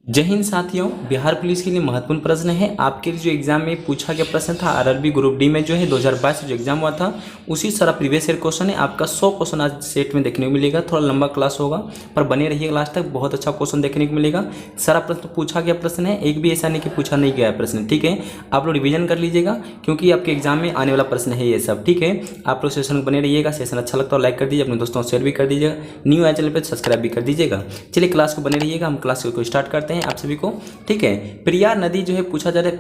जय हिंद साथियों, बिहार पुलिस के लिए महत्वपूर्ण प्रश्न है। आपके जो एग्जाम में पूछा गया प्रश्न था आरआरबी ग्रुप डी में जो है 2022 जो एग्जाम हुआ था उसी सारा प्रीवियस ईयर क्वेश्चन है। आपका 100 क्वेश्चन आज सेट में देखने को मिलेगा। थोड़ा लंबा क्लास होगा पर बने रहिएगा लास्ट तक, बहुत अच्छा क्वेश्चन देखने को मिलेगा। सारा प्रश्न पूछा गया प्रश्न है, एक भी ऐसा नहीं कि पूछा नहीं गया प्रश्न। ठीक है, आप लोग रिविजन कर लीजिएगा क्योंकि आपके एग्जाम में आने वाला प्रश्न है ये सब। ठीक है, आप लोग सेशन बने रहिएगा। सेशन अच्छा लगता है लाइक कर दीजिए, अपने दोस्तों को शेयर भी कर दीजिएगा, न्यू आए चैनल पर सब्सक्राइब भी कर दीजिएगा। चलिए क्लास को बने रहिएगा, हम क्लास को स्टार्ट करते हैं आप सभी को। ठीक है, पेरियार नदी जो है पूछा जा रहा है,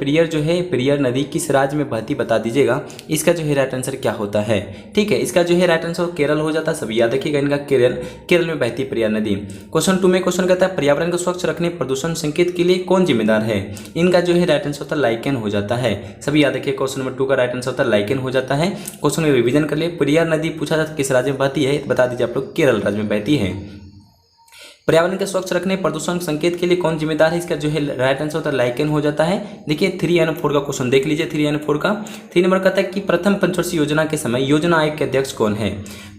पेरियार नदी किस राज्य में बहती बता दीजिएगा। इसका जो है राइट आंसर क्या होता है। ठीक है, इसका जो है राइट आंसर केरल हो जाता है। सभी याद रखिएगा इनका, केरल में बहती पेरियार नदी। क्वेश्चन 2 में क्वेश्चन कहता है पर्यावरण को स्वच्छ रखने प्रदूषण संकेत के लिए कौन जिम्मेदार है। इनका जो है राइट आंसर होता है लाइकेन हो जाता है। सभी याद रखिए, क्वेश्चन नंबर 2 का राइट आंसर होता है लाइकेन हो जाता है। क्वेश्चन में रिविजन कर लिए, पेरियार नदी पूछा जाता है किस राज्य में बहती है, बता दीजिए आप लोग केरल राज्य में बहती है। पर्यावरण के स्वच्छ रखने प्रदूषण संकेत के लिए कौन जिम्मेदार है, इसका जो है राइट आंसर होता है लाइकेन हो जाता है। देखिए 3 और 4 का क्वेश्चन देख लीजिए। 3 और 4 का 3 नंबर कहता है कि प्रथम पंचवर्षीय योजना के समय योजना आयोग के अध्यक्ष कौन है।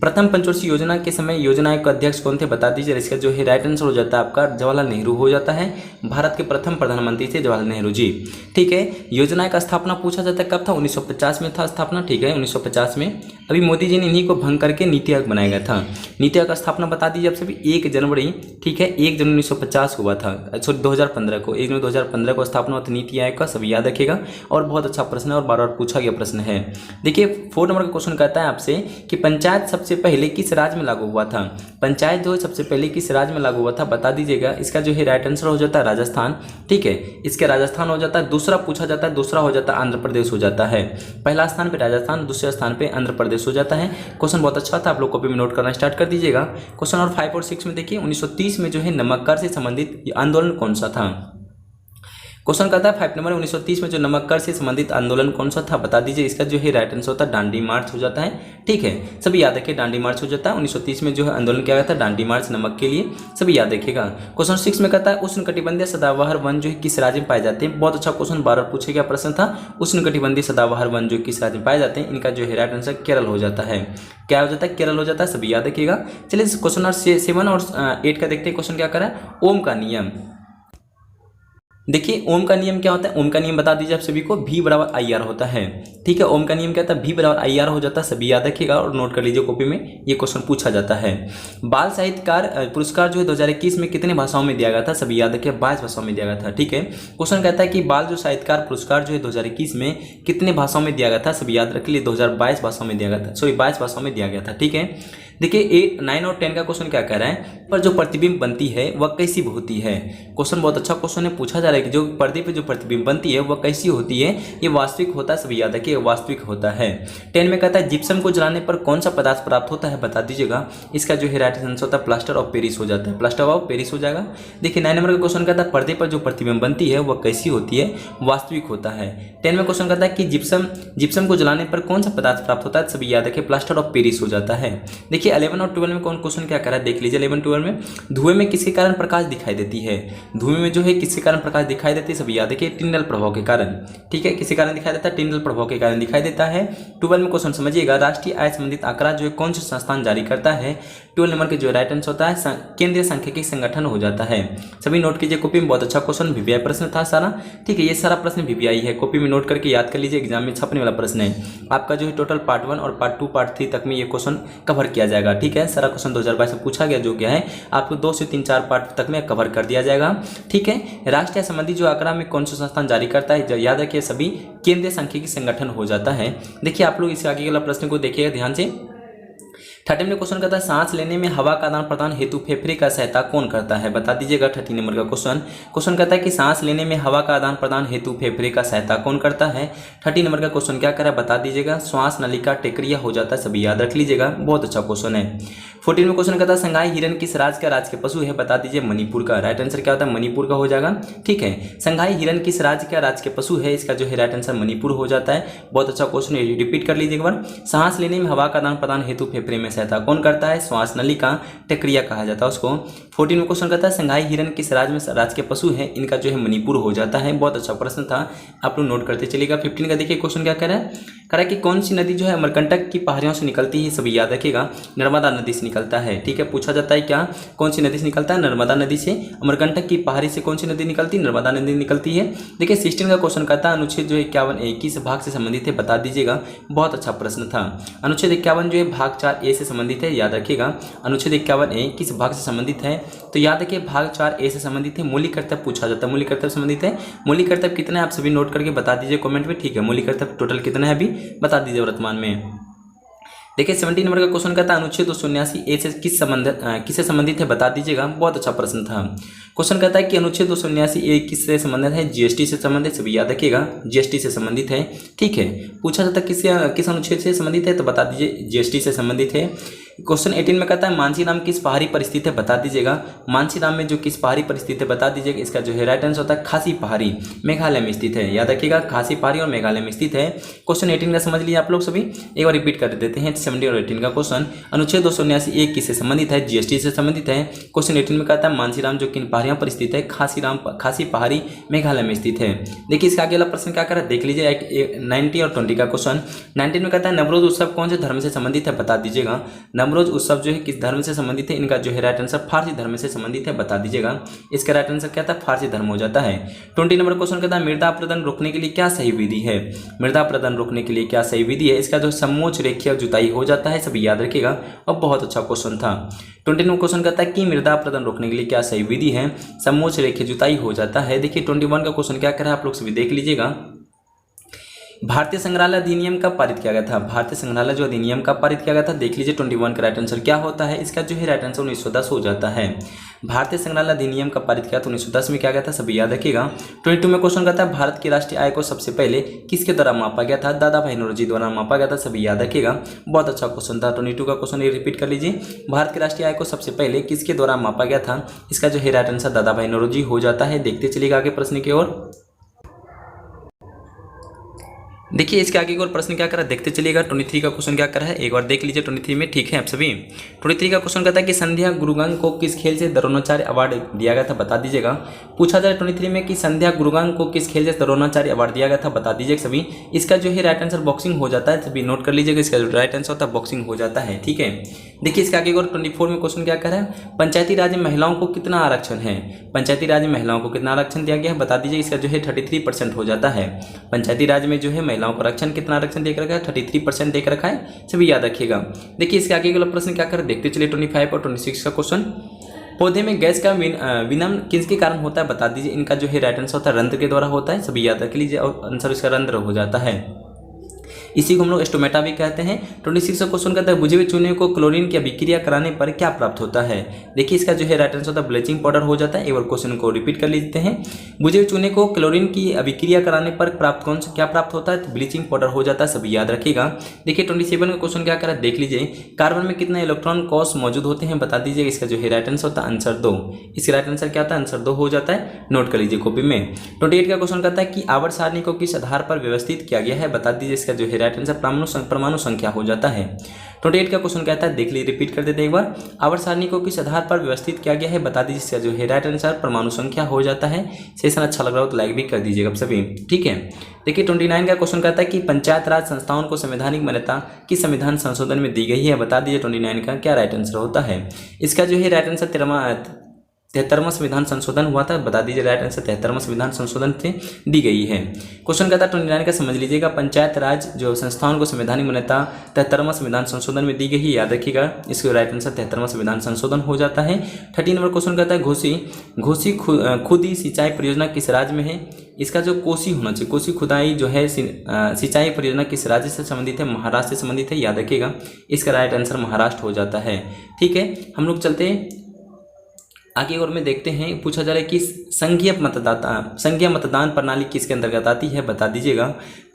प्रथम पंचवर्षीय योजना के समय योजना आयोग के अध्यक्ष कौन थे बता दीजिए। इसका जो है राइट आंसर हो जाता है आपका जवाहरलाल नेहरू हो जाता है। भारत के प्रथम प्रधानमंत्री थे जवाहरलाल नेहरू जी। ठीक है, योजना का स्थापना पूछा जाता है कब था, 1950 में था स्थापना। ठीक है, 1950 में। अभी मोदी जी ने इन्हीं को भंग करके नीति आयोग बनाया गया था। नीति आयोग का स्थापना बता दीजिए आप सभी 1 जनवरी। ठीक है, 1 जनवरी 1950 को हुआ था, सॉरी 2015 को, 1 जनवरी 2015 को स्थापना हुआ था नीति आयोग का। सभी याद रखिएगा और बहुत अच्छा प्रश्न है और बार बार पूछा गया प्रश्न है। देखिए 4 नंबर का क्वेश्चन कहता है आपसे कि पंचायत सबसे पहले किस राज्य में लागू हुआ था। पंचायत जो सबसे पहले किस राज्य में लागू हुआ था बता दीजिएगा। इसका जो है राइट आंसर हो जाता है राजस्थान। ठीक है, इसके राजस्थान हो जाता है। दूसरा पूछा जाता है, दूसरा हो जाता है आंध्र प्रदेश हो जाता है। पहला स्थान पे राजस्थान, दूसरे स्थान पे आंध्र प्रदेश हो जाता है। क्वेश्चन बहुत अच्छा था, आप लोग कॉपी में नोट करना स्टार्ट कर दीजिएगा। क्वेश्चन और 5 और 6 में देखिए 1930 में जो है नमक कर से संबंधित आंदोलन कौन सा था। क्वेश्चन कहता है 5 नंबर 1930 में जो नमक कर से संबंधित आंदोलन कौन सा था बता दीजिए। इसका जो है राइट आंसर होता है डांडी मार्च हो जाता है। ठीक है, सभी याद रखिए डांडी मार्च हो जाता है। 1930 में जो है आंदोलन किया गया था डांडी मार्च नमक के लिए, सभी याद रखिएगा। क्वेश्चन 6 में कहता है उष्णकटिबंधीय सदाबहार वन जो है किस राज्य में पाए जाते हैं। बहुत अच्छा क्वेश्चन, बार बार पूछे गया प्रश्न था। उष्णकटिबंधीय सदाबहार वन जो किस राज्य में पाए जाते हैं, इनका जो है राइट आंसर केरल हो जाता है। क्या हो जाता है, केरल हो जाता है, सभी याद रखिएगा। चलिए क्वेश्चन नंबर 7 और 8 का देखते हैं। क्वेश्चन क्या करा है, ओम का नियम। देखिए ओम का नियम क्या होता है, ओम का नियम बता दीजिए आप सभी को, V बराबर IR होता है। ठीक है, ओम का नियम क्या होता है, V बराबर IR हो जाता है। सभी याद रखिएगा और नोट कर लीजिए कॉपी में, ये क्वेश्चन पूछा जाता है। बाल साहित्यकार पुरस्कार जो है 2021 में कितने भाषाओं में दिया गया था, सभी याद रखिए 22 भाषाओं में दिया गया था। ठीक है, क्वेश्चन कहता है कि बाल जो साहित्यकार पुरस्कार जो है 2021 में कितने भाषाओं में दिया गया था, सभी याद रख लिए 2022 भाषाओं में दिया गया था, सॉरी 22 भाषाओं में दिया गया था। ठीक है, देखिए 9 और 10 का क्वेश्चन क्या कह रहा है, पर जो प्रतिबिंब बनती है वह कैसी होती है। क्वेश्चन बहुत अच्छा क्वेश्चन है, पूछा जा रहा है कि जो पर्दे पे जो प्रतिबिंब बनती है वह कैसी होती है, ये वास्तविक होता है। सभी याद रखिए वास्तविक होता है। 10 में कहता है जिप्सम को जलाने पर कौन सा पदार्थ प्राप्त होता है बता दीजिएगा। इसका जो है राइट आंसर होता है प्लास्टर ऑफ पेरिस हो जाता है, प्लास्टर ऑफ पेरिस हो जाएगा। देखिए 9 नंबर का क्वेश्चन कहता है पर्दे पर जो प्रतिबिंब बनती है वह कैसी होती है, वास्तविक होता है। 10 में क्वेश्चन कहता है कि जिप्सम को जलाने पर कौन सा पदार्थ प्राप्त होता है, सभी याद रखिए प्लास्टर ऑफ पेरिस हो जाता है। देखिए 11 और 12 में कौन क्वेश्चन क्या कर रहा है देख लीजिए। 11 12 में धुएं में किसके कारण प्रकाश दिखाई देती है, धुएं में जो है किसके कारण प्रकाश दिखाई देती है, सभी याद रखिए टिंडल प्रभाव के कारण। ठीक है, किसके कारण दिखाई देता है, टिंडल प्रभाव के कारण दिखाई देता है। 12 में क्वेश्चन समझिएगा, राष्ट्रीय आय संबंधित आंकड़ा जो है कौन सा संस्थान जारी करता है। 12 नंबर के जो राइट आंसर होता है केंद्रीय सांख्यिकी संगठन हो जाता है। सभी नोट कीजिए कॉपी में, बहुत अच्छा क्वेश्चन VVI प्रश्न था सारा। ठीक है, ये सारा प्रश्न VVI है, कॉपी में नोट करके याद कर लीजिए, एग्जाम में छपने वाला प्रश्न है आपका। जो है टोटल पार्ट 1 और पार्ट 2 पार्ट 3 तक में ये क्वेश्चन कवर किया जाएगा। ठीक है, सारा क्वेश्चन 2022 से पूछा गया जो क्या है आपको 2 से 3-4 पार्ट तक में कवर कर दिया जाएगा। ठीक है, राष्ट्रीय संबंधी जो आंकड़ा में कौन सा संस्थान जारी करता है, याद रखिए सभी केंद्रीय सांख्यिकी संगठन हो जाता है। देखिए आप लोग इसके आगे वाला प्रश्न को देखिएगा ध्यान से। 30 में क्वेश्चन कहता है सांस लेने में हवा का आदान प्रदान हेतु फेफड़े का सहायता कौन करता है बता दीजिएगा। 30 नंबर का क्वेश्चन कहता है कि सांस लेने में हवा का आदान प्रदान हेतु फेफड़े का सहायता कौन करता है। 30 नंबर का क्वेश्चन क्या करा बता दीजिएगा, श्वास नलिका टेक्रिया हो जाता है, सभी याद रख लीजिएगा, बहुत अच्छा क्वेश्चन है। 14 में क्वेश्चन कहता है संगाई हिरन किस राज्य का राज्य के पशु है बता दीजिए, मणिपुर का। राइट आंसर क्या होता है, मणिपुर का हो जाएगा। ठीक है, संगाई हिरन किस राज्य का राज्य के पशु है, इसका जो है राइट आंसर मणिपुर हो जाता है। बहुत अच्छा क्वेश्चन, रिपीट कर लीजिए एक बार। सांस लेने में हवा का आदान प्रदान हेतु फेफड़े में सहायता कौन करता है, श्वास नलिका टेक्रिया कहा जाता है उसको। 14 में क्वेश्चन कहता है संघाई हिरन किस राज्य में राज्य के पशु है, इनका जो है मणिपुर हो जाता है। बहुत अच्छा प्रश्न था, आप लोग नोट करते चलिएगा। 15 का देखिए क्वेश्चन क्या कह रहा है कि कौन सी नदी जो है अमरकंटक की पहाड़ियों से निकलती है, सभी याद रखिएगा, नर्मदा नदी से निकलता है। ठीक है, पूछा जाता है क्या कौन सी नदी से निकलता है, नर्मदा नदी से। अमरकंटक की पहाड़ी से कौन सी नदी निकलती है, नर्मदा नदी निकलती है। देखिए 16 का क्वेश्चन कहता है अनुच्छेद जो 51A किस भाग से संबंधित है, बता दीजिएगा। बहुत अच्छा प्रश्न था। अनुच्छेद 51 जो है भाग 4A से संबंधित है, याद रखिएगा। अनुच्छेद 51A किस भाग से संबंधित है, तो याद रखिए भाग 4A से संबंधित है। मौलिक कर्तव्य पूछा जाता है, मौलिक कर्तव्य संबंधित है। मौलिक कर्तव्य कितना है आप सभी नोट करके बता दीजिए कमेंट में। ठीक है, मौलिक कर्तव्य टोटल कितना है अभी बता दीजिए वर्तमान में। देखिए 17 नंबर का क्वेश्चन कहता है अनुच्छेद 279A से किससे संबंधित है, बता दीजिएगा। बहुत अच्छा प्रश्न था। क्वेश्चन कहता है कि अनुच्छेद 279A किससे संबंधित है, जीएसटी से संबंधित, सभी याद रखिएगा जीएसटी से संबंधित है। ठीक है, पूछा जाता है किस अनुच्छेद से संबंधित है, तो बता दीजिए जीएसटी से संबंधित है। क्वेश्चन 18 में कहता है मानसीराम किस पहाड़ी पर स्थित है, बता दीजिएगा। मानसीराम में जो किस पहाड़ी पर स्थित है बता दीजिएगा। इसका जो है राइट आंसर होता है खासी पहाड़ी, मेघालय में स्थित है, याद रखिएगा खासी पहाड़ी और मेघालय में स्थित है। क्वेश्चन 18 का समझ लीजिए आप लोग सभी, एक बार रिपीट कर देते हैं 17 और 18 का क्वेश्चन। अनुच्छेद 279A किससे संबंधित है, जीएसटी से संबंधित है। क्वेश्चन 18 में कहता है मानसीराम जो किन पहाड़ियों पर स्थित है, खासी पहाड़ी मेघालय में स्थित है। देखिए इसका अगला प्रश्न क्या कर रहा है देख लीजिए, 19 और 20 का क्वेश्चन। 19 में कहता है नवरोज उत्सव कौन से धर्म से संबंधित है, बता दीजिएगा। नवरोज उत्सव जो है किस धर्म से संबंधित है, इनका जो है राइट आंसर फारसी धर्म से संबंधित है, बता दीजिएगा। इसका राइट आंसर क्या था, फारसी धर्म हो जाता है। 20 नंबर क्वेश्चन कहता है मृदा अपरदन रोकने के लिए क्या सही विधि है, मृदा अपरदन रोकने के लिए क्या सही विधि है। इसका जो समोच्च रेखीय जुताई हो जाता है, सभी याद रखिएगा। और बहुत अच्छा क्वेश्चन था। 20 नंबर क्वेश्चन कहता है कि मृदा अपरदन रोकने के लिए क्या सही विधि है, समोच्च रेखीय जुताई हो जाता है। देखिए 21 का क्वेश्चन क्या कर रहा है आप लोग सभी देख लीजिएगा। भारतीय संग्रहालय अधिनियम कब पारित किया गया था, भारतीय संग्रहालय जो अधिनियम कब पारित किया गया था, देख लीजिए 21 का राइट आंसर क्या होता है। इसका जो है राइट आंसर 1910 हो जाता है। भारतीय संग्रहालय अधिनियम कब पारित किया था, 1910 में किया गया था, सभी याद रखिएगा। 22 में क्वेश्चन कहता है भारत की राष्ट्रीय आय को सबसे पहले किसके द्वारा मापा गया था, दादा भाई नौरोजी द्वारा मापा गया था, सभी याद रखिएगा। बहुत अच्छा क्वेश्चन था। 22 का क्वेश्चन ये रिपीट कर लीजिए, भारत की राष्ट्रीय आय को सबसे पहले किसके द्वारा मापा गया था। इसका जो है राइट आंसर दादा भाई नौरोजी हो जाता है। देखते चलिएगा आगे प्रश्न की ओर। देखिए इसके आगे और प्रश्न क्या करा देखते चलिएगा। 23 का क्वेश्चन क्या करा है एक बार देख लीजिए 23 में। ठीक है आप सभी, 23 का क्वेश्चन कहता है कि संध्या गुरुगंग को किस खेल से द्रोणाचार्य अवार्ड दिया गया था, बता दीजिएगा। पूछा जाए 23 में कि संध्या गुरुगंग को किस खेल से द्रोणाचार्य अवार्ड दिया गया था, बता दीजिए सभी। इसका जो है राइट आंसर बॉक्सिंग हो जाता है, सभी नोट कर लीजिएगा। इसका जो राइट आंसर होता है बॉक्सिंग हो जाता है। ठीक है, देखिए इसके आगे और 24 में क्वेश्चन क्या कर रहा है, पंचायती राज में महिलाओं को कितना आरक्षण है, पंचायती राज में महिलाओं को कितना आरक्षण दिया गया है, बता दीजिए। इसका जो है 33% हो जाता है। पंचायती राज में जो है महिलाओं को आरक्षण कितना आरक्षण देख रखा है, 33% देख रखा है, सभी याद रखिएगा। देखिए इसके आगे वाला प्रश्न क्या कर देखते चलिए 25 और 26 का क्वेश्चन। पौधे में गैस का विनम किसके कारण होता है, बता दीजिए। इनका जो है राइट आंसर होता है रंध्र के द्वारा होता है, सभी याद रख लीजिए। और आंसर इसका रंध्र हो जाता है, इसी को हम लोग स्टोमेटा भी कहते हैं। 26 का क्वेश्चन कहता है बुझे हुए चूने को क्लोरीन की अभिक्रिया कराने पर क्या प्राप्त होता है। देखिए इसका जो है राइट आंसर होता है ब्लीचिंग पाउडर हो जाता है। एक बार क्वेश्चन को रिपीट कर लेते हैं, बुझे हुए चूने को क्लोरीन की अभिक्रिया कराने पर क्या प्राप्त होता है, तो ब्लीचिंग पाउडर हो जाता है, सभी याद रखिएगा। देखिए 27 का क्वेश्चन क्या करा देख लीजिए, कार्बन में कितने इलेक्ट्रॉन कॉस मौजूद होते हैं, बता दीजिए। इसका जो है राइट आंसर होता है आंसर 2। इसका राइट आंसर क्या होता है, आंसर 2 हो जाता है, नोट कर लीजिए कॉपी में। 28 का क्वेश्चन कहता है कि आवर्त सारणी को किस आधार पर व्यवस्थित किया गया है, बता दीजिए। इसका जो है राइट आंसर परमाणु संख्या हो जाता है। 28 का क्वेश्चन कहता है देख लीजिए, रिपीट कर देते हैं एक बार, आवर्त सारणी को किस आधार पर व्यवस्थित किया गया है, बता दीजिए। इसका जो है राइट आंसर परमाणु संख्या हो जाता है। सेशन अच्छा लग रहा हो तो लाइक भी कर दीजिएगा आप सभी। ठीक है, देखिए 29 का क्वेश्चन कहता है कि पंचायत राज संस्थाओं को संवैधानिक मान्यता किस संविधान संशोधन में दी गई है, बता दीजिए। 29 का क्या राइट आंसर होता है। इसका जो है राइट आंसर 73वां संविधान संशोधन हुआ था, बता दीजिए। राइट आंसर 73वां संविधान संशोधन से दी गई है। क्वेश्चन कहता है 29 का समझ लीजिएगा, पंचायत राज जो संस्थाओं को संवैधानिक मान्यता 73वां संविधान संशोधन में दी गई है, याद रखिएगा। इसका राइट आंसर 73वां संविधान संशोधन हो जाता है। 30 नंबर क्वेश्चन कहता है घोसी खुदी सिंचाई परियोजना किस राज्य में है। इसका जो कोसी होना चाहिए, कोसी खुदाई जो है सिंचाई परियोजना किस राज्य से संबंधित है, महाराष्ट्र से संबंधित है, याद रखिएगा। इसका राइट आंसर महाराष्ट्र हो जाता है। ठीक है, हम लोग चलते हैं आगे और में देखते हैं। पूछा जा रहा है कि संघीय मतदान प्रणाली किसके अंतर्गत आती है, बता दीजिएगा।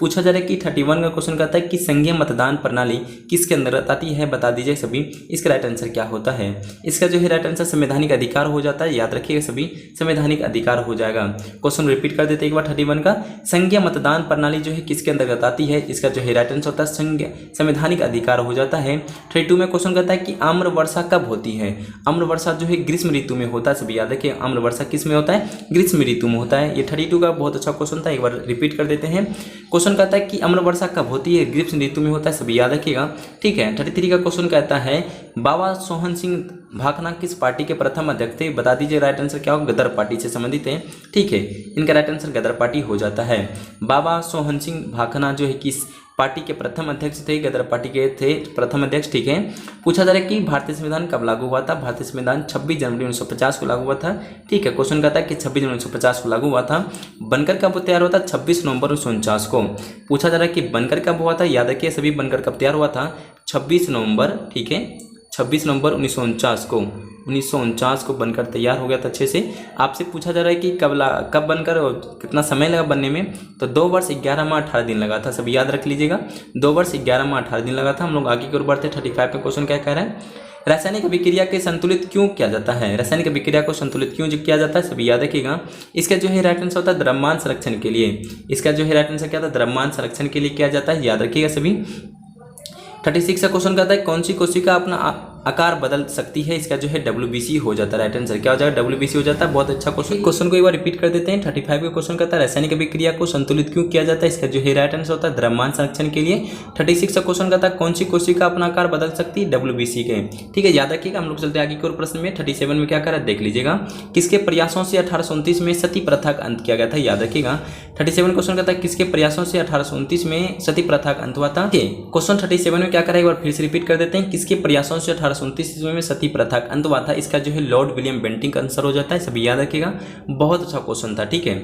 पूछा जा रहा है कि 31 का क्वेश्चन कहता है कि संघीय मतदान प्रणाली किसके अंतर्गत आती है, बता दीजिए सभी। इसका राइट आंसर क्या होता है। इसका जो है राइट आंसर संवैधानिक अधिकार हो जाता है, याद रखिएगा सभी, संवैधानिक अधिकार हो जाएगा। क्वेश्चन रिपीट कर देते एक बार 31 का, संघीय मतदान प्रणाली जो है किसके अंतर्गत आती है। इसका जो है राइट आंसर होता है संवैधानिक अधिकार हो जाता है। 32 में क्वेश्चन कहता है कि आम्र वर्षा कब होती है। आम्र वर्षा जो है ग्रीष्म ऋतु में होता है, सभी याद रखिए। आम्र वर्षा किस में होता है? ग्रीष्म ऋतु में होता है। ये 32 का बहुत अच्छा क्वेश्चन था, एक बार रिपीट कर देते हैं। क्वेश्चन कहता है कि आम्र वर्षा कब होती है? ग्रीष्म ऋतु में होता है, सभी याद रखिएगा। ठीक है। 33 का क्वेश्चन कहता है बाबा सोहन सिंह भाखना किस पार्टी के प्रथम अध्यक्ष थे? बता दीजिए राइट आंसर क्या होगा? गदर पार्टी से संबंधित है। ठीक है, इनका राइट आंसर गदर पार्टी हो जाता है। बाबा सोहन सिंह भाखना जो है किस पार्टी के प्रथम अध्यक्ष थे? गदर पार्टी के थे प्रथम अध्यक्ष। ठीक है। पूछा जा रहा है कि भारतीय संविधान कब लागू हुआ था? भारतीय संविधान 26 जनवरी 1950 को लागू हुआ था। ठीक है। क्वेश्चन कहता है कि 26 जनवरी 1950 को लागू हुआ था। बनकर कब तैयार हुआ था? 26 नवंबर 1949 को। पूछा जा रहा है कि बनकर कब हुआ था? याद रखिए सभी, बनकर कब तैयार हुआ था? 26 नवंबर। ठीक है, 26 नवंबर 1949 को। 1949 को बनकर तैयार हो गया था अच्छे से। आपसे पूछा जा रहा है कि कब बनकर और कितना समय लगा बनने में? तो 2 वर्ष 11 माह 18 दिन लगा था, सभी याद रख लीजिएगा। 2 वर्ष 11 माह 18 दिन लगा था। हम लोग आगे की ओर बढ़ते। 35 में क्वेश्चन क्या कह रहा है? रासायनिक अभिक्रिया के संतुलित क्यों किया जाता है? रासायनिक अभिक्रिया को संतुलित क्यों किया जाता है? सभी याद रखिएगा। इसका जो है राइट आंसर होता है द्रव्यमान संरक्षण के लिए। इसका जो है राइट आंसर क्या था? द्रव्यमान संरक्षण के लिए किया जाता है, याद रखिएगा सभी। 36 का क्वेश्चन कहता है कौन सी कोशिका अपना आकार बदल सकती है? इसका जो है WBC हो जाता है, राइट आंसर क्या हो जाएगा? WBC हो जाता है। बहुत अच्छा क्वेश्चन। क्वेश्चन को एक बार रिपीट कर देते हैं। 35 का क्वेश्चन कहता है रासायनिक अभिक्रिया को संतुलित क्यों किया जाता है? इसका जो है राइट आंसर होता है द्रव्यमान संरक्षण के लिए। 36 का क्वेश्चन कहता है कौन सी कोशिका अपना आकार बदल सकती है? WBC के। ठीक है, याद रखिएगा। हम लोग चलते हैं आगे की ओर प्रश्न में। 37 में क्या करा देख लीजिएगा। किसके प्रयासों से 1829 में सती प्रथा का अंत किया गया था? याद रखिएगा। 37 क्वेश्चन कहता है किसके प्रयासों से 1829 में सती प्रथा का अंत हुआ था? क्वेश्चन 37 में क्या करा एक बार फिर से रिपीट कर देते हैं। किसके प्रयासों से 1829 ईस्वी में सती प्रथा का अंत हुआ था? इसका जो है लॉर्ड विलियम बेंटिंग का आंसर हो जाता है, सभी याद रखिएगा। बहुत अच्छा क्वेश्चन था। ठीक है।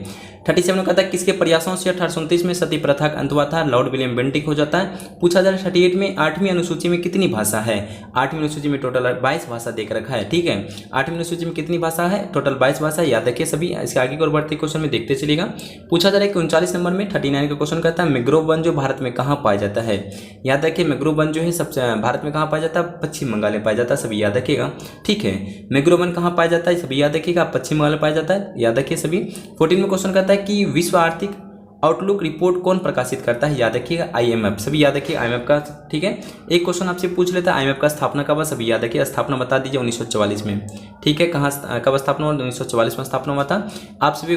37 कहता है किसके प्रयासों से 1829 में सती प्रथा का अंत हुआ था? लॉर्ड विलियम बेंटिंग हो जाता है। पूछा जा रहा है 38 में 8वीं अनुसूची में कितनी भाषा है? 8वीं अनुसूची में टोटल 22 भाषा देख रखा है। ठीक है, 8वीं अनुसूची में कितनी भाषा है? टोटल 22 भाषा, याद रखिए सभी। इसके आगे और बढ़ते क्वेश्चन में देखते चलेगा। पूछा जा रहा है कि 39 नंबर में 39 का क्वेश्चन कहता है मैंग्रोव वन जो भारत में कहाँ पाया जाता है? याद रखिए मैंग्रोव वन जो है सबसे भारत में कहाँ पाया जाता है? पश्चिम बंगाल में पाया जाता है, सभी याद रखिएगा। ठीक है, मैंग्रोव वन कहाँ पाया जाता है? सभी याद रखिएगा, पश्चिम बंगाल में पाया जाता है, याद रखिए सभी। 14 में क्वेश्चन कहता है कि विश्व आर्थिक आउटलुक रिपोर्ट कौन प्रकाशित करता है? याद रखिएगा IMF, सभी याद रखिए IMF का। ठीक है, एक क्वेश्चन आपसे पूछ लेता है IMF का स्थापना कब? सभी याद रखिए, स्थापना बता दीजिए 1944 में। ठीक है, कहाँ कब स्थापना हुआ? 1944 में स्थापना हुआ था। आप सभी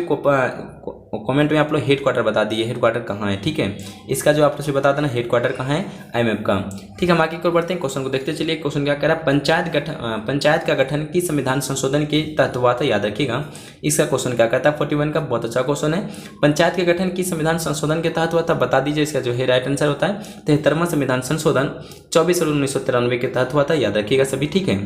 कमेंट में आप लोग हेड क्वार्टर बता दीजिए, हेड क्वार्टर कहाँ है। ठीक है, इसका जो आप बता देना हेड क्वार्टर कहाँ है IMF का। ठीक है, हम आगे की ओर बढ़ते हैं, क्वेश्चन को देखते चलिए। क्वेश्चन क्या कह रहा है? पंचायत का गठन की संविधान संशोधन के तहत हुआ था, याद रखिएगा। इसका क्वेश्चन क्या कहता है? 41 का बहुत अच्छा क्वेश्चन है। पंचायत के गठन की संविधान संशोधन के तहत हुआ था, बता दीजिए। इसका जो है राइट आंसर होता है 73वां संविधान संशोधन 24 और 1993 के तहत हुआ था, याद रखिएगा सभी। ठीक है,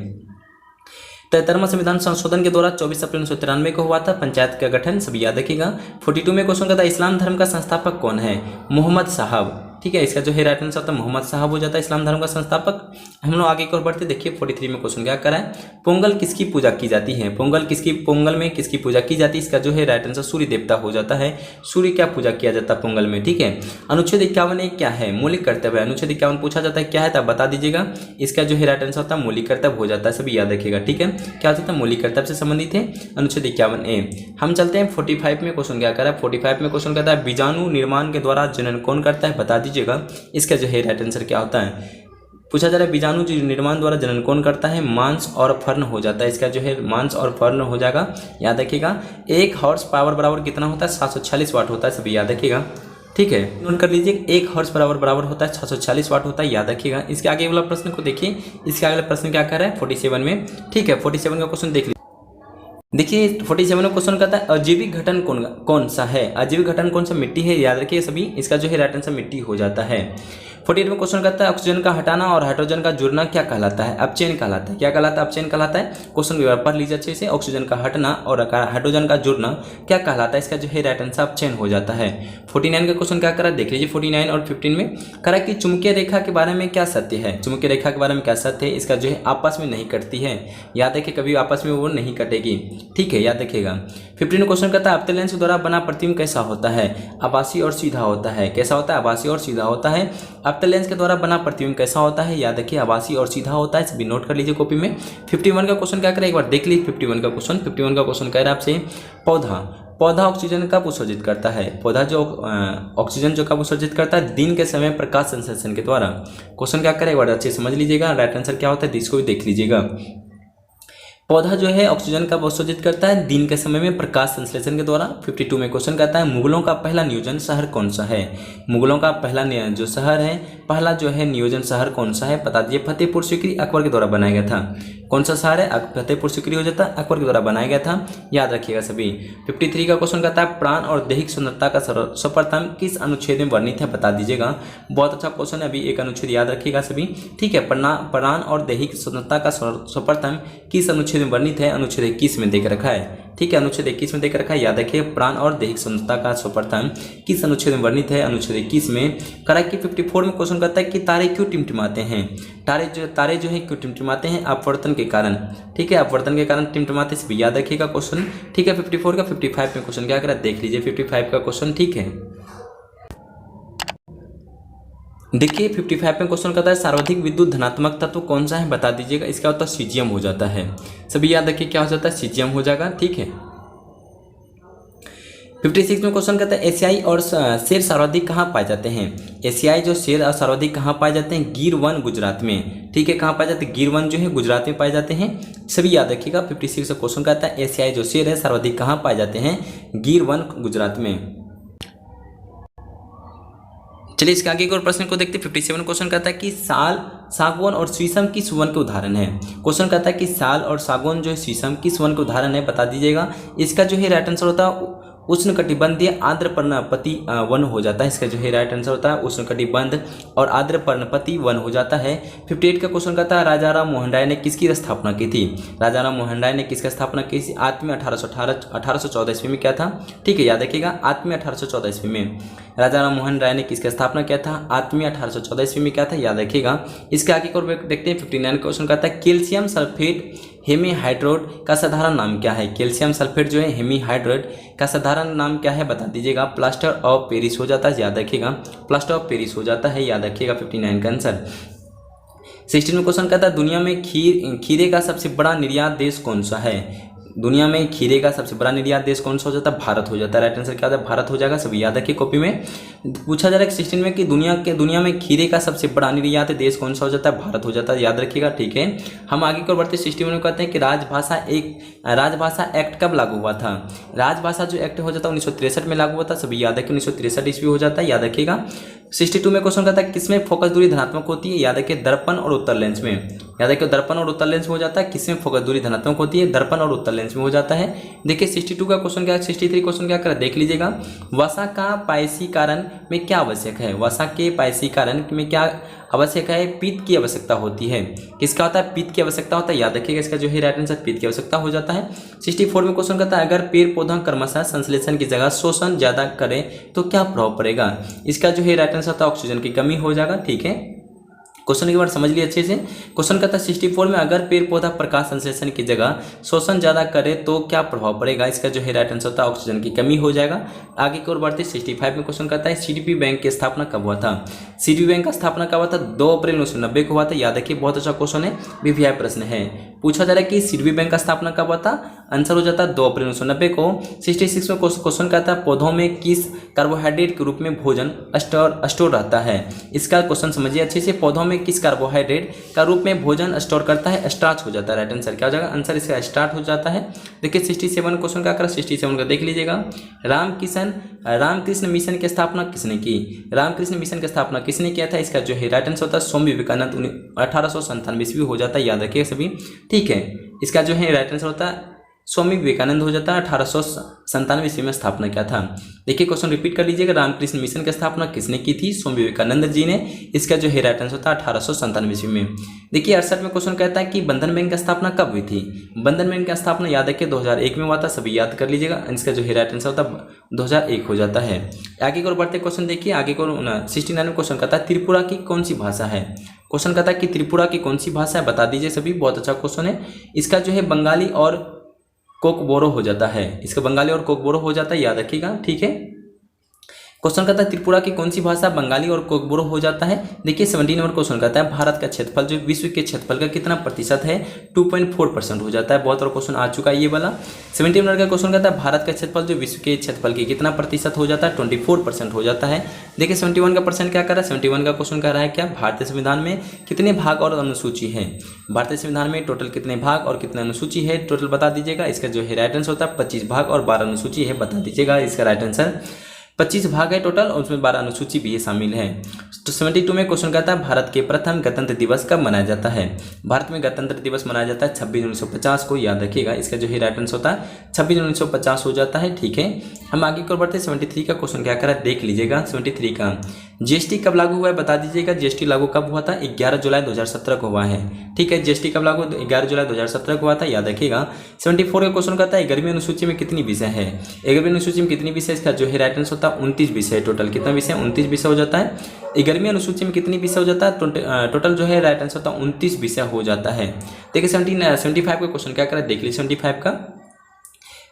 73वां संविधान संशोधन के द्वारा 24 अप्रैल 1993 को हुआ था पंचायत का गठन, सभी याद रखिएगा। 42 में क्वेश्चन का था इस्लाम धर्म का संस्थापक कौन है? मोहम्मद साहब। ठीक है, इसका जो है राइट आंसर होता है मोहम्मद साहब हो जाता है इस्लाम धर्म का संस्थापक। हम लोग आगे की ओर बढ़ते देखिए। 43 में क्वेश्चन क्या करा है? पोंगल किसकी पूजा की जाती है? पोंगल में किसकी पूजा की जाती है? इसका जो है राइट आंसर सूर्य देवता हो जाता है। सूर्य क्या पूजा किया जाता है पोंगल में? ठीक है, अनुच्छेद 51 क्या है? मौलिक कर्तव्य। अनुच्छेद 51 पूछा जाता है क्या है, तब बता दीजिएगा। इसका जो है राइट आंसर होता है मौलिक कर्तव्य हो जाता है, सभी याद रखिएगा। ठीक है, क्या हो जाता है? मौलिक कर्तव्य से संबंधित है अनुच्छेद 51A। हम चलते हैं 45 में क्वेश्चन क्या करा है? 45 में क्वेश्चन कहता है बीजाणु निर्माण के द्वारा जनन कौन करता है? बता दीजिएगा। इसका जो है राइट आंसर क्या होता है? पूछा जा रहा है बीजाणु निर्माण द्वारा जनन कौन करता है? मांस और फर्न हो जाता है। इसका जो है मांस और फर्न हो जाएगा, याद रखिएगा। 1 हॉर्स पावर बराबर कितना होता है? 746 वाट होता है, सभी याद रखिएगा। ठीक है, नोट कर लीजिए। 1 हॉर्स पावर बराबर होता है 646 वाट होता है, याद रखिएगा। इसके आगे वाला प्रश्न को देखिए। इसके आगे प्रश्न क्या कर रहा है 47 में? ठीक है, 47 का क्वेश्चन देख लीजिए। देखिए 47 में क्वेश्चन कहता है अजैविक घटन कौन सा है? अजैविक घटन कौन सा? मिट्टी है, याद रखिए सभी। इसका जो है राइट आंसर मिट्टी हो जाता है। 48 में क्वेश्चन कहता है ऑक्सीजन का हटाना और हाइड्रोजन का जुड़ना क्या कहलाता है? अपचयन कहलाता है। क्या कहलाता है? अपचयन कहलाता है। क्वेश्चन को पढ़ लीजिए अच्छे से। ऑक्सीजन का हटना और हाइड्रोजन का जुड़ना क्या कहलाता है? इसका जो है राइट आंसर अपचयन हो जाता है। 49 का क्वेश्चन क्या करा देख लीजिए। 49 और 15 में करा कि चुंबकीय रेखा के बारे में क्या सत्य है? चुंबकीय रेखा के बारे में क्या सत्य है? इसका जो है आपस में नहीं कटती है, याद रखिए, कभी आपस में वो नहीं कटेगी। ठीक है, याद रखिएगा। 15 क्वेश्चन कहता है अपतल लेंस द्वारा बना प्रतिबिंब कैसा होता है? आभासी और सीधा होता है। कैसा होता है? आभासी और सीधा होता है। अपतल लेंस के द्वारा बना प्रतिबिंब कैसा होता है? याद रखिए आभासी और सीधा होता है, सभी नोट कर लीजिए कॉपी में। 51 का क्वेश्चन क्या करें एक बार देख लीजिए। 51 का क्वेश्चन कह रहा है आपसे पौधा ऑक्सीजन कब उत्सर्जित करता है? पौधा जो ऑक्सीजन जो कब उत्सर्जित करता है? दिन के समय प्रकाश संश्लेषण के द्वारा। क्वेश्चन क्या करें एक बार अच्छे समझ लीजिएगा। राइट आंसर क्या होता है इसको भी देख लीजिएगा। पौधा जो है ऑक्सीजन का अवशोषित करता है दिन के समय में प्रकाश संश्लेषण के द्वारा। 52 में क्वेश्चन कहता है मुगलों का पहला नियोजन शहर कौन सा है। मुगलों का पहला जो शहर है, पहला जो है नियोजन शहर कौन सा है बता दीजिए। फतेहपुर सीकरी अकबर के द्वारा बनाया गया था। कौन सा शहर है? फतेहपुर सीकरी हो जाता है, अकबर के द्वारा बनाया गया था, याद रखिएगा सभी। 53 का क्वेश्चन कहता है प्राण और दैहिक स्वतंत्रता का सर्वप्रथम किस अनुच्छेद में वर्णित है बता दीजिएगा। बहुत अच्छा क्वेश्चन है, अभी एक अनुच्छेद याद रखिएगा सभी, ठीक है। प्राण और दैहिक स्वतंत्रता का सर्वप्रथम किस अनुच्छेद में वर्णित है? अनुच्छेद 21 में देख रखा है, ठीक है, अनुच्छेद 21 में देख रखा है, याद रखिए। प्राण और दैहिक स्वतंत्रता का सर्वप्रथम किस अनुच्छेद में वर्णित है? अनुच्छेद 21 में। करा कि 54 में क्वेश्चन कहता है कि तारे क्यों टिमटिमाते हैं। तारे जो है क्यों टिमटिमाते हैं? अपवर्तन के कारण, ठीक है, अपवर्तन के कारण टिमटिमाते से भी याद रखिएगा क्वेश्चन, ठीक है। 54 का 55 में क्वेश्चन क्या करा देख लीजिए 55 का क्वेश्चन, ठीक है। देखिए 55 में क्वेश्चन कहता है सर्वाधिक विद्युत धनात्मक तत्व कौन सा है बता दीजिएगा। इसका उत्तर सीजियम हो जाता है, सभी याद रखिए क्या हो जाता है? सीजियम हो जाएगा, ठीक है। 56 में क्वेश्चन कहता है एशियाई और शेर सर्वाधिक कहाँ पाए जाते हैं। एशियाई जो शेर और सर्वाधिक कहाँ पाए जाते हैं? गिर वन गुजरात में, ठीक है। कहाँ पाए जाते हैं? गिर वन जो है गुजरात में पाए जाते हैं, सभी याद रखिएगा। 56 का क्वेश्चन कहता है एशियाई जो शेर है सर्वाधिक कहाँ पाए जाते हैं? गिर वन गुजरात में। चलिए इसके आगे के और प्रश्न को देखते हैं। 57 क्वेश्चन कहता है कि साल, सागवान और शीशम किस वन के उदाहरण है। क्वेश्चन कहता है कि साल और सागवान जो है शीशम किस वन के उदाहरण है बता दीजिएगा। इसका जो है राइट आंसर होता है उष्णकटिबंधीय आर्द्र पर्णपाती वन हो जाता है। इसका जो है राइट आंसर होता है उष्णकटिबंध और आर्द्र पर्णपाती वन हो जाता है। 58 का क्वेश्चन कहता है राजा राम मोहन राय ने किसकी स्थापना की थी। राजा राम मोहन राय ने किसकी स्थापना की थी? आत्मी 1814 ईस्वी में क्या था, ठीक है, याद रखिएगा। आत्मी 1814 ईस्वी में राजा राम मोहन राय ने किसकी स्थापना किया था? आत्मी 1814 ईस्वी में क्या था, याद रखिएगा। इसके आगे और देखते हैं। 59 क्वेश्चन कहता है कैल्शियम सल्फेट हेमीहाइड्रेट का साधारण नाम क्या है। कैल्शियम सल्फेट जो है हेमीहाइड्रेट का साधारण नाम क्या है बता दीजिएगा। प्लास्टर ऑफ पेरिस हो जाता है, याद रखिएगा, प्लास्टर ऑफ पेरिस हो जाता है, याद रखिएगा। 59 का आंसर। 16 में क्वेश्चन कहता है दुनिया में खीरे का सबसे बड़ा निर्यात देश कौन सा है। दुनिया में खीरे का सबसे बड़ा निर्यात देश कौन सा हो जाता है? भारत हो जाता है। राइट आंसर क्या होता है? भारत हो जाएगा, सभी याद रखिए कॉपी में। पूछा जा रहा है 16 में कि दुनिया में खीरे का सबसे बड़ा निर्यात देश कौन सा हो जाता है? भारत हो जाता है, याद रखिएगा, ठीक है। हम आगे को बढ़ते 61 में कहते हैं कि राजभाषा एक्ट कब लागू हुआ था। राजभाषा जो एक्ट हो जाता है 1963 में लागू हुआ था, सभी याद रखिए 1963 ईस्वी हो जाता है, याद रखिएगा। 62 में क्वेश्चन कहता है किसमें फोकस दूरी धनात्मक होती है। याद रखिए दर्पण और उत्तर लेंस में, याद रखिए दर्पण और उत्तर लेंस में हो जाता है। किसमें फोकस दूरी धनात्मक होती है? दर्पण और उत्तर लेंस में हो जाता है। देखिए 62 का क्वेश्चन क्या है, 63 क्वेश्चन क्या कर देख लीजिएगा। वसा का पायसीकरण में क्या आवश्यक है। वसा के पायसीकरण में क्या आवश्यक है? पित्त की आवश्यकता होती है। किसका होता है? पित्त की आवश्यकता होता है, याद रखिएगा। इसका जो है राइट आंसर पित्त की आवश्यकता हो जाता है। 64 में क्वेश्चन कहता है अगर पेड़ पौधा क्रमशः संश्लेषण की जगह शोषण ज्यादा करे तो क्या प्रभाव पड़ेगा। इसका जो है राइट आंसर होता है ऑक्सीजन की कमी हो जाएगा, ठीक है। क्वेश्चन के बारे समझ लिए अच्छे से। क्वेश्चन कहता है 64 में अगर पेड़ पौधा प्रकाश संश्लेषण की जगह शोषण ज्यादा करे तो क्या प्रभाव पड़ेगा। इसका जो है राइट आंसर होता है ऑक्सीजन की कमी हो जाएगा। आगे की ओर बढ़ते 65 में क्वेश्चन कहता है सीडीपी बैंक की स्थापना कब हुआ था। सीडीपी बैंक का स्थापना कब हुआ था? 2 अप्रैल 1990 को हुआ था, याद रखिए, बहुत अच्छा क्वेश्चन है, वीवीआई प्रश्न है। पूछा जा रहा है कि सीडीपी बैंक का स्थापना कब हुआ था, आंसर हो जाता है 2 अप्रैल 1990 को। 66 में क्वेश्चन कहता है पौधों में किस कार्बोहाइड्रेट के रूप में भोजन स्टोर रहता है। इसका क्वेश्चन समझिए अच्छे से। पौधों में किस कार्बोहाइड्रेट का रूप में भोजन स्टोर करता है? स्टार्च हो जाता है। राइट आंसर क्या हो जाएगा? आंसर इसका स्टार्च हो जाता है। देखिए 67 क्वेश्चन क्या करा, 67 का देख लीजिएगा। रामकृष्ण मिशन की स्थापना किसने की। रामकृष्ण मिशन की स्थापना किसने किया था? इसका जो है राइट आंसर होता है स्वामी विवेकानंद, 1897 ईस्वी हो जाता है, याद रखिए सभी, ठीक है। इसका जो है राइट आंसर होता है स्वामी विवेकानंद हो जाता है, 1897 ईस्वी में स्थापना किया था। देखिए क्वेश्चन रिपीट कर लीजिएगा। रामकृष्ण मिशन की स्थापना किसने की थी? स्वामी विवेकानंद जी ने। इसका जो है राइट आंसर होता है 1897 ईस्वी में। देखिए 68 में क्वेश्चन कहता है कि बंधन बैंक की स्थापना कब हुई थी। बंधन बैंक की स्थापना याद रखिए 2001 में हुआ था, सभी याद कर लीजिएगा। इसका जो है राइट आंसर होता है 2001 हो जाता है। आगे की ओर बढ़ते क्वेश्चन देखिए। आगे को 69 में क्वेश्चन कहता है त्रिपुरा की कौन सी भाषा है। क्वेश्चन कहता है कि त्रिपुरा की कौन सी भाषा है, बता दीजिए सभी, बहुत अच्छा क्वेश्चन है। इसका जो है बंगाली और कोकबोरो हो जाता है। इसका बंगाली और कोकबोरो हो जाता है, याद रखिएगा, ठीक है। क्वेश्चन कहता है त्रिपुरा की कौन सी भाषा बंगाली और कोकबोरो हो जाता है। देखिए 17 नंबर क्वेश्चन कहता है भारत का क्षेत्रफल जो विश्व के क्षेत्रफल का कितना प्रतिशत है, 2.4% हो जाता है। बहुत और क्वेश्चन आ चुका है ये वाला। 17 नंबर का क्वेश्चन कहता है भारत का क्षेत्रफल जो विश्व के क्षेत्रफल की कितना प्रतिशत हो जाता है, 24% हो जाता है। देखिए 71 का परसेंट क्या कर रहा है, 71 का क्वेश्चन कह रहा है क्या, भारतीय संविधान में कितने भाग और अनुसूची है। भारतीय संविधान में टोटल कितने भाग और कितने अनुसूची है, टोटल बता दीजिएगा। इसका जो है राइट आंसर होता है 25 भाग और 12 अनुसूची है, बता दीजिएगा। इसका राइट आंसर 25 भाग है टोटल और उसमें 12 अनुसूची भी शामिल है। तो 72 में क्वेश्चन कहता है भारत के प्रथम गणतंत्र दिवस कब मनाया जाता है। भारत में गणतंत्र दिवस मनाया जाता है 26 जून 1950 को, याद रखिएगा। इसका जो है राइट आंसर होता है 26 जून 1950 हो जाता है। ठीक है, हम आगे की ओर बढ़ते हैं। 73 का क्वेश्चन क्या करा देख लीजिएगा। 73 का जीएसटी कब लागू हुआ है बता दीजिएगा। जीएसटी लागू कब हुआ था, 11 जुलाई 2017 को हुआ है। ठीक है, जीएसटी कब लागू, 11 जुलाई 2017 को हुआ था, याद रखिएगा। 74 का क्वेश्चन कहता है 11वीं अनुसूची में कितनी विषय है। 11वीं अनुसूची में कितनी विषय, इसका जो है राइट आंसर होता है 29 विषय। टोटल कितना विषय, 29 विषय हो जाता है। 11वीं अनुसूची में कितनी विषय हो जाता है, टोटल जो है राइट आंसर होता है 29 विषय हो जाता है। देखिए 75 का क्वेश्चन क्या करें देख लीजिए। 75 का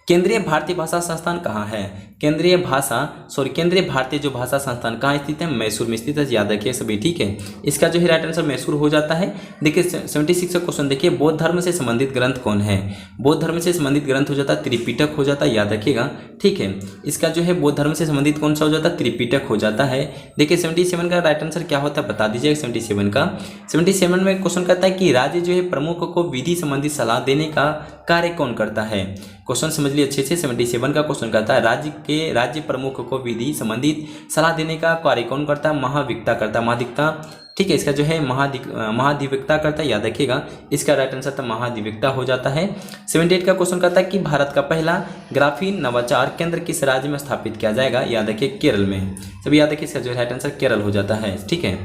केंद्रीय भारतीय भाषा संस्थान कहाँ है। केंद्रीय भारतीय जो भाषा संस्थान कहाँ स्थित है, मैसूर में स्थित है, याद रखिए सभी। ठीक है, इसका जो है राइट आंसर मैसूर हो जाता है। देखिए 76 का क्वेश्चन देखिए बौद्ध धर्म से संबंधित ग्रंथ कौन है। बौद्ध धर्म से संबंधित ग्रंथ हो जाता है त्रिपिटक हो जाता है, याद रखिएगा। ठीक है, इसका जो है बौद्ध धर्म से संबंधित कौन सा हो जाता है, त्रिपिटक हो जाता है। देखिए 77 का राइट आंसर क्या होता है बता दीजिए। 77 में क्वेश्चन कहता है कि राज्य जो है प्रमुख को विधि संबंधी सलाह देने का कार्य कौन करता है। क्वेश्चन समझ लिए अच्छे से। 77 का क्वेश्चन कहता है राज्य प्रमुख को विधि संबंधित सलाह देने का कार्य कौन करता है, महाधिवक्ता करता है, महाधिवक्ता। ठीक है, इसका जो है महाधिवक्ता करता है, याद रखिएगा। इसका राइट आंसर तो महाधिवक्ता हो जाता है। 78 का क्वेश्चन कहता है कि भारत का पहला ग्राफीन नवाचार केंद्र किस राज्य में स्थापित किया जाएगा, याद रखिए केरल में। सभी याद रखिए, इसका जो राइट आंसर केरल हो जाता है। ठीक है,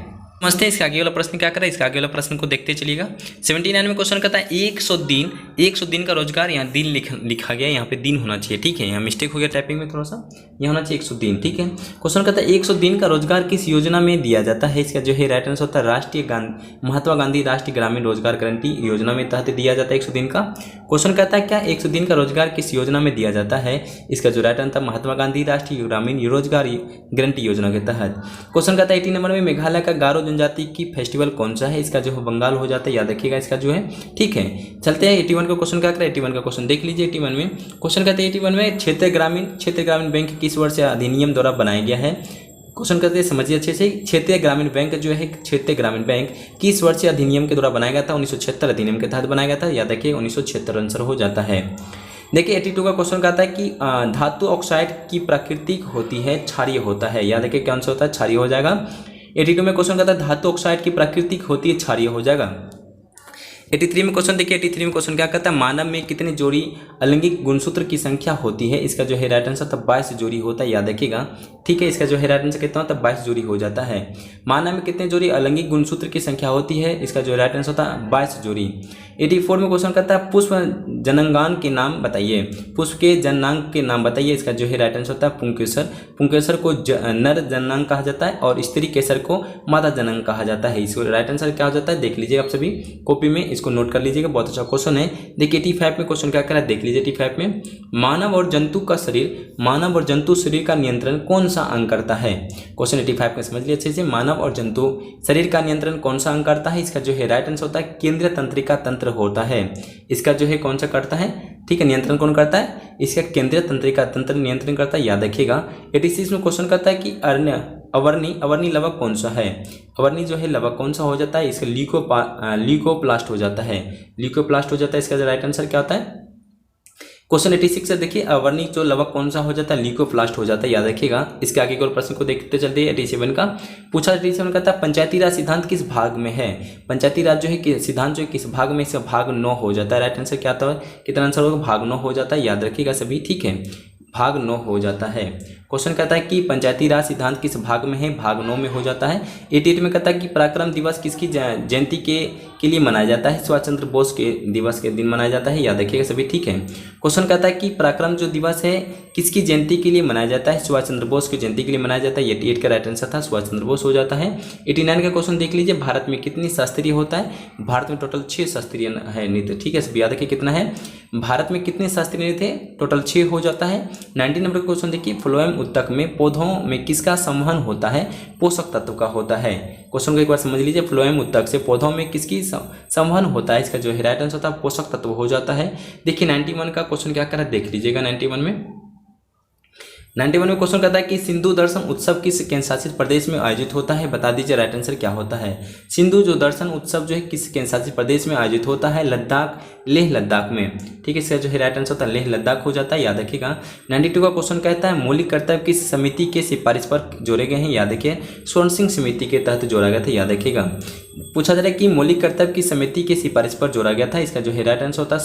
समझते हैं इसका आगे वाला प्रश्न क्या करें। इसका आगे वाला प्रश्न को देखते चलिएगा। 79 में क्वेश्चन कहता है 100 दिन का रोजगार, यहाँ दिन लिखा गया, यहाँ पे दिन होना चाहिए। ठीक है, यहाँ मिस्टेक हो गया टाइपिंग में थोड़ा सा, यहाँ होना चाहिए 100 दिन। ठीक है, क्वेश्चन कहता है 100 दिन का रोजगार किस योजना में दिया जाता है। इसका जो है राइट आंसर होता है महात्मा गांधी राष्ट्रीय ग्रामीण रोजगार गारंटी योजना में तहत दिया जाता है 100 दिन का। क्वेश्चन कहता है क्या 100 दिन का रोजगार किस योजना में दिया जाता है। इसका जो राइट आंसर महात्मा गांधी राष्ट्रीय ग्रामीण रोजगार गारंटी योजना के तहत। क्वेश्चन कहता है 80 नंबर में मेघालय का गारो जनजाति की फेस्टिवल कौन सा है। इसका जो है बंगाल हो जाता है, याद रखिएगा इसका जो है। ठीक है, चलते हैं 81 का क्वेश्चन क्या करें। 81 का क्वेश्चन देख लीजिए। 81 में क्वेश्चन कहते हैं 81 में क्षेत्रीय ग्रामीण बैंक किस वर्ष से अधिनियम द्वारा बनाया गया है। क्वेश्चन कहते हैं समझिए अच्छे से। क्षेत्रीय ग्रामीण बैंक जो है, क्षेत्रीय ग्रामीण बैंक किस वर्ष से अधिनियम के द्वारा बनाया गया था, 1976 अधिनियम के तहत बनाया गया था, याद रखिए 1976 आंसर हो जाता है। देखिए 82 का क्वेश्चन कहता है कि धातु ऑक्साइड की प्रकृति होती है क्षारीय होता है, याद रखिए क्या आंसर होता है क्षारीय हो जाएगा। 82 में क्वेश्चन कहता है धातु ऑक्साइड की प्रकृति होती है क्षारीय हो जाएगा। 83 में क्वेश्चन देखिए। 83 में क्वेश्चन क्या कहता है मानव में कितने जोड़ी अलैंगिक गुणसूत्र की संख्या होती है। इसका जो है राइट आंसर तब 22 जोड़ी होता है, याद रखिएगा। ठीक है, इसका जो है राइट आंसर कितना होता है 22 जोड़ी हो जाता है। मानव में कितने जोड़ी अलैंगिक गुणसूत्र की संख्या होती है। इसका जो राइट आंसर होता है 22 जोड़ी। 84 में क्वेश्चन कहता है पुष्प जनांगांग के नाम बताइए। पुष्प के जनांग के नाम बताइए। इसका जो है राइट आंसर होता है पुंकेसर। पुंकेसर को नर जनांग कहा जाता है और स्त्री केसर को मादा जनांग कहा जाता है। इसको राइट आंसर क्या हो जाता है देख लीजिए आप सभी कॉपी में, इसको नोट कर लीजिएगा, बहुत अच्छा क्वेश्चन है। देखिए 85 में क्वेश्चन क्या करा देख लीजिए। 85 में मानव और जंतु शरीर का नियंत्रण कौन सा अंग करता है। क्वेश्चन 85 का समझ लीजिए अच्छे से। मानव और जंतु शरीर का नियंत्रण कौन सा अंग करता है। इसका जो है राइट आंसर होता है केंद्रीय तंत्रिका तंत्र होता है। इसका जो है कौन सा करता है, ठीक है, नियंत्रण कौन करता है, इसका केंद्रीय तंत्रिका तंत्र नियंत्रण करता है, याद रखिएगा। 86 में क्वेश्चन करता है कि अवर्णी लवक कौन सा है। अवर्णी जो है लवक कौन सा हो जाता है, इसका ल्यूकोप्लास्ट हो जाता है, ल्यूकोप्लास्ट हो जाता है। इसका राइट आंसर क्या होता है क्वेश्चन 86 से देखिए अवर्णी जो लवक कौन सा हो जाता है, ल्यूकोप्लास्ट हो जाता है, याद रखिएगा। इसके आगे के प्रश्न को देखते चलते हैं। 87 का पूछा 87 का था पंचायती राज सिद्धांत किस भाग में है। पंचायती राज जो है सिद्धांत जो है किस भाग में, इसका भाग 9 हो जाता है। राइट आंसर क्या था, कितना आंसर होगा, भाग 9 हो जाता है, याद रखिएगा सभी। ठीक है, भाग 9 हो जाता है। क्वेश्चन कहता है कि पंचायती राज सिद्धांत किस भाग में है, भाग 9 में हो जाता है। 88 में कहता है कि पराक्रम दिवस किसकी जयंती के लिए मनाया जाता है। सुभाष चंद्र बोस के दिवस के दिन मनाया जाता है, याद रखिएगा सभी। ठीक है, क्वेश्चन कहता है कि पराक्रम जो दिवस है किसकी जयंती के लिए मनाया जाता है, सुभाष चंद्र बोस की जयंती के लिए मनाया जाता है। 88 का राइट आंसर था सुभाष चंद्र बोस हो जाता है। 89 का क्वेश्चन देख लीजिए। भारत में कितनी शास्त्रीय होता है। भारत में टोटल 6 शास्त्रीय है नृत्य। ठीक है, सब याद रखिए कितना है, भारत में कितने शास्त्रीय नृत्य है, टोटल 6 हो जाता है। 90 नंबर का क्वेश्चन देखिए। फ्लोएम फ्लोएम उत्तक में पौधों में किसका संवहन होता है? पोषक तत्व का होता है। क्वेश्चन को एक बार समझ लीजिए, फ्लोएम उत्तक से पौधों में किसकी संवहन होता है? इसका जो है राइट आंसर होता है पोषक तत्व हो जाता है। देखिए 91 का क्वेश्चन क्या कर रहा है देख लीजिएगा। 91 में क्वेश्चन कहता है कि सिंधु दर्शन उत्सव किस केंद्र शासित प्रदेश में आयोजित होता है? बता दीजिए राइट आंसर क्या होता है। सिंधु जो दर्शन उत्सव जो है किस केंद्र शासित प्रदेश में आयोजित होता है? लद्दाख, लेह लद्दाख में। ठीक है, इसका जो है राइट आंसर होता है लेह लद्दाख हो जाता है, याद रखिएगा। 92 का क्वेश्चन कहता है मौलिक कर्तव्य किस समिति के सिफारिश पर जोड़े गए हैं? याद रखिए स्वर्ण सिंह समिति के तहत जोड़ा गया था, याद रखिएगा। पूछा जा रहा है कि मौलिक कर्तव्य की समिति के सिफारिश पर जोड़ा गया था, इसका जो है राइट आंसर होता है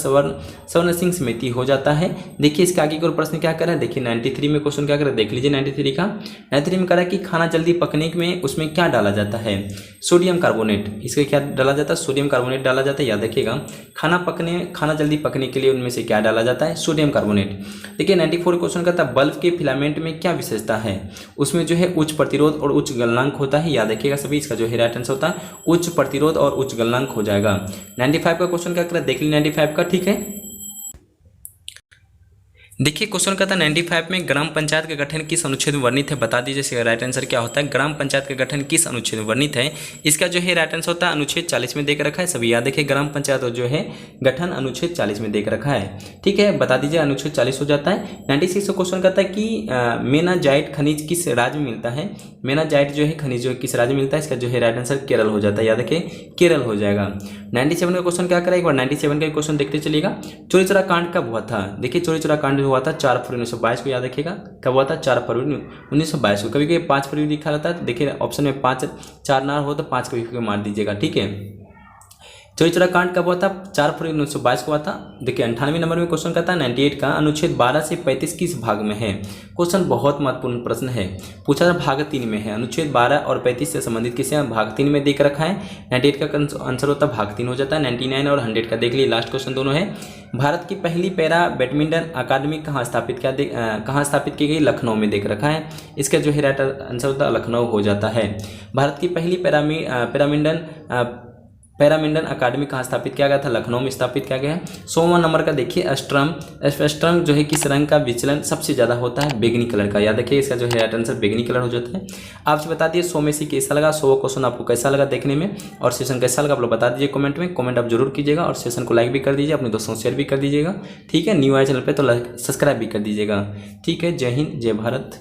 स्वर्ण सिंह समिति हो जाता है। देखिए इसके आगे की ओर प्रश्न क्या कर रहा है, देखिए 93 में क्वेश्चन क्या कर रहा है देख लीजिए। 93 में कह रहा है कि खाना जल्दी पकने में उसमें क्या डाला जाता है? Sodium carbonate. इसके क्या डाला जाता है? सोडियम कार्बोनेट डाला जाता है, याद रखिएगा। खाना जल्दी पकने के लिए उनमें से क्या डाला जाता है? Sodium carbonate. देखिए 94 क्वेश्चन कहता है बल्ब के फिलामेंट में क्या विशेषता है? उसमें जो है उच्च प्रतिरोध और उच्च गलनांक होता है, याद रखिएगा सभी। इसका जो है राइट आंसर होता है उच्च प्रतिरोध और उच्च गलनांक हो जाएगा। 95 का क्वेश्चन क्या कर रहा है देख लीजिए 95 का। ठीक है, देखिए क्वेश्चन कहता है 95 में ग्राम पंचायत का गठन किस अनुच्छेद में वर्णित है? बता दीजिए इसका राइट आंसर क्या होता है। ग्राम पंचायत का गठन किस अनुच्छेद में वर्णित है? इसका जो है राइट आंसर होता है अनुच्छेद 40 में देख रखा है, सभी याद रखिए। ग्राम पंचायत जो है गठन अनुच्छेद 40 में देख रखा है। ठीक है, बता दीजिए अनुच्छेद 40 हो जाता है। 96 का क्वेश्चन कहता है कि मेनाजाइट खनिज किस राज्य में मिलता है? मेनाजाइट जो है खनिज जो किस राज्य में मिलता है? इसका जो है राइट आंसर केरल हो जाता है, याद रखिए केरल हो जाएगा। 97 का क्वेश्चन क्या करें एक बार 97 का क्वेश्चन देखते चलिएगा। चोरी चोरा कांड कब हुआ था? देखिए चोरी चोरा कांड हुआ था 4 फरवरी 1922 को, याद रखिएगा। कब हुआ था? 4 फरवरी 1922 को। कभी कभी 5 फरवरी लिखा रहता है, तो देखिए ऑप्शन में 5 4 ना हो तो 5 कभी मार दीजिएगा। ठीक है, चोरी चोरा कांड कब हुआ था? 4 फरवरी 1922 को हुआ था। देखिए 98 नंबर में क्वेश्चन कहता है 98 का अनुच्छेद 12 से 35 किस भाग में है? क्वेश्चन बहुत महत्वपूर्ण प्रश्न है, पूछा था भाग 3 में है। अनुच्छेद 12 और 35 से संबंधित किसे भाग 3 में देख रखा है। 98 का आंसर होता है भाग 3 हो जाता है। 99 और 100 का देख लीजिए, लास्ट क्वेश्चन दोनों है। भारत की पहली पैरा बैडमिंटन अकादमी कहाँ स्थापित की गई? लखनऊ में देख रखा है। इसका जो है राइट आंसर होता है लखनऊ हो जाता है। भारत की पहली पैरामिंटन अकादमी कहाँ स्थापित किया गया था? लखनऊ में स्थापित किया गया है। 100वां नंबर का देखिए अस्ट्रम जो है किस रंग का विचलन सबसे ज्यादा होता है? बैगनी कलर का, याद रखिए इसका जो है राइट आंसर बैगनी कलर हो जाता है। आपसे बता दिए 100 में से कैसा लगा, 100 क्वेश्चन आपको कैसा लगा देखने में, और सेशन कैसा लगा आप लोग बता दीजिए कमेंट में। कमेंट आप जरूर कीजिएगा और सेशन को लाइक भी कर दीजिए, अपने दोस्तों को शेयर भी कर दीजिएगा। ठीक है, न्यू आए चैनल पर तो सब्सक्राइब भी कर दीजिएगा। ठीक है, जय हिंद जय भारत।